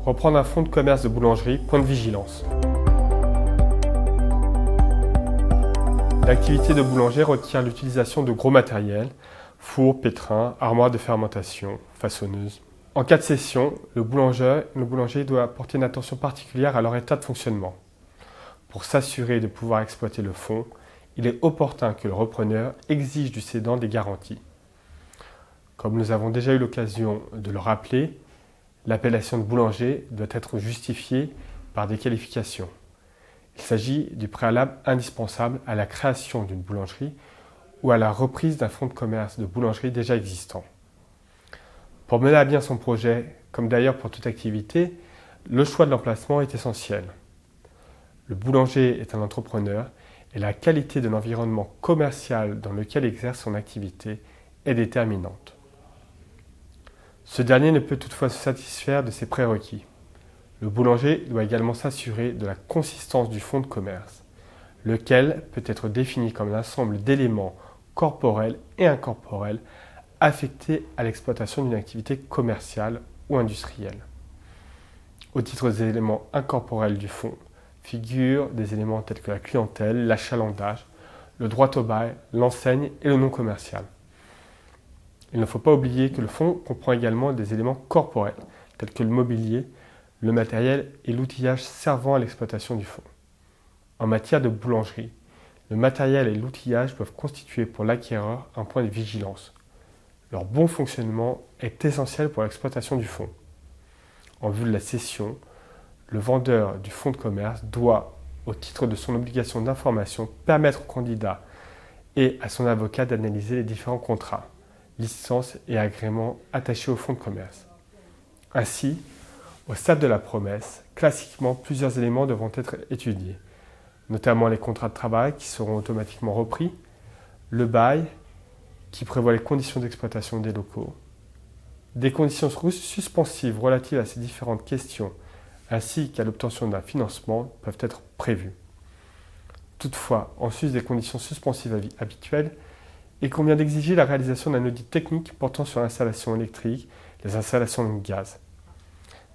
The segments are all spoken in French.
Reprendre un fonds de commerce de boulangerie, point de vigilance. L'activité de boulanger requiert l'utilisation de gros matériel, four, pétrin, armoire de fermentation, façonneuse. En cas de cession, le boulanger doit porter une attention particulière à leur état de fonctionnement. Pour s'assurer de pouvoir exploiter le fonds, il est opportun que le repreneur exige du cédant des garanties. Comme nous avons déjà eu l'occasion de le rappeler, l'appellation de boulanger doit être justifiée par des qualifications. Il s'agit du préalable indispensable à la création d'une boulangerie ou à la reprise d'un fonds de commerce de boulangerie déjà existant. Pour mener à bien son projet, comme d'ailleurs pour toute activité, le choix de l'emplacement est essentiel. Le boulanger est un entrepreneur et la qualité de l'environnement commercial dans lequel exerce son activité est déterminante. Ce dernier ne peut toutefois se satisfaire de ses prérequis. Le boulanger doit également s'assurer de la consistance du fonds de commerce, lequel peut être défini comme l'ensemble d'éléments corporels et incorporels affectés à l'exploitation d'une activité commerciale ou industrielle. Au titre des éléments incorporels du fonds figurent des éléments tels que la clientèle, l'achalandage, le droit au bail, l'enseigne et le nom commercial. Il ne faut pas oublier que le fonds comprend également des éléments corporels tels que le mobilier, le matériel et l'outillage servant à l'exploitation du fonds. En matière de boulangerie, le matériel et l'outillage doivent constituer pour l'acquéreur un point de vigilance. Leur bon fonctionnement est essentiel pour l'exploitation du fonds. En vue de la cession, le vendeur du fonds de commerce doit, au titre de son obligation d'information, permettre au candidat et à son avocat d'analyser les différents contrats, licences et agréments attachés au fonds de commerce. Ainsi, au stade de la promesse, classiquement, plusieurs éléments devront être étudiés, notamment les contrats de travail qui seront automatiquement repris, le bail qui prévoit les conditions d'exploitation des locaux, des conditions suspensives relatives à ces différentes questions ainsi qu'à l'obtention d'un financement peuvent être prévues. Toutefois, en sus des conditions suspensives habituelles, il convient d'exiger la réalisation d'un audit technique portant sur l'installation électrique, les installations de gaz.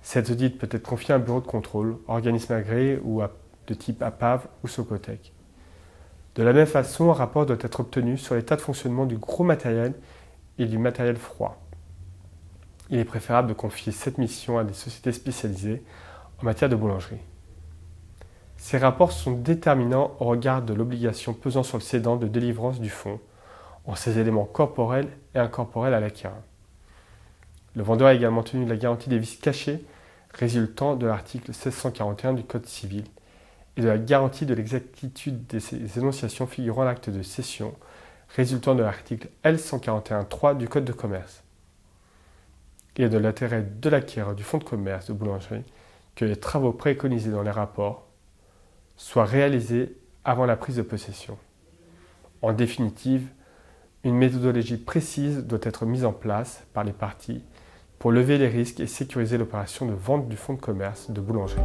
Cet audit peut être confié à un bureau de contrôle, organisme agréé ou de type APAV ou Socotec. De la même façon, un rapport doit être obtenu sur l'état de fonctionnement du gros matériel et du matériel froid. Il est préférable de confier cette mission à des sociétés spécialisées en matière de boulangerie. Ces rapports sont déterminants au regard de l'obligation pesant sur le cédant de délivrance du fonds, en ses éléments corporels et incorporels à l'acquéreur. Le vendeur a également tenu la garantie des vices cachés résultant de l'article 1641 du Code civil et de la garantie de l'exactitude des énonciations figurant à l'acte de cession résultant de l'article L141.3 du Code de commerce. Il est de l'intérêt de l'acquéreur du fonds de commerce de boulangerie que les travaux préconisés dans les rapports soient réalisés avant la prise de possession. En définitive, une méthodologie précise doit être mise en place par les parties pour lever les risques et sécuriser l'opération de vente du fonds de commerce de boulangerie.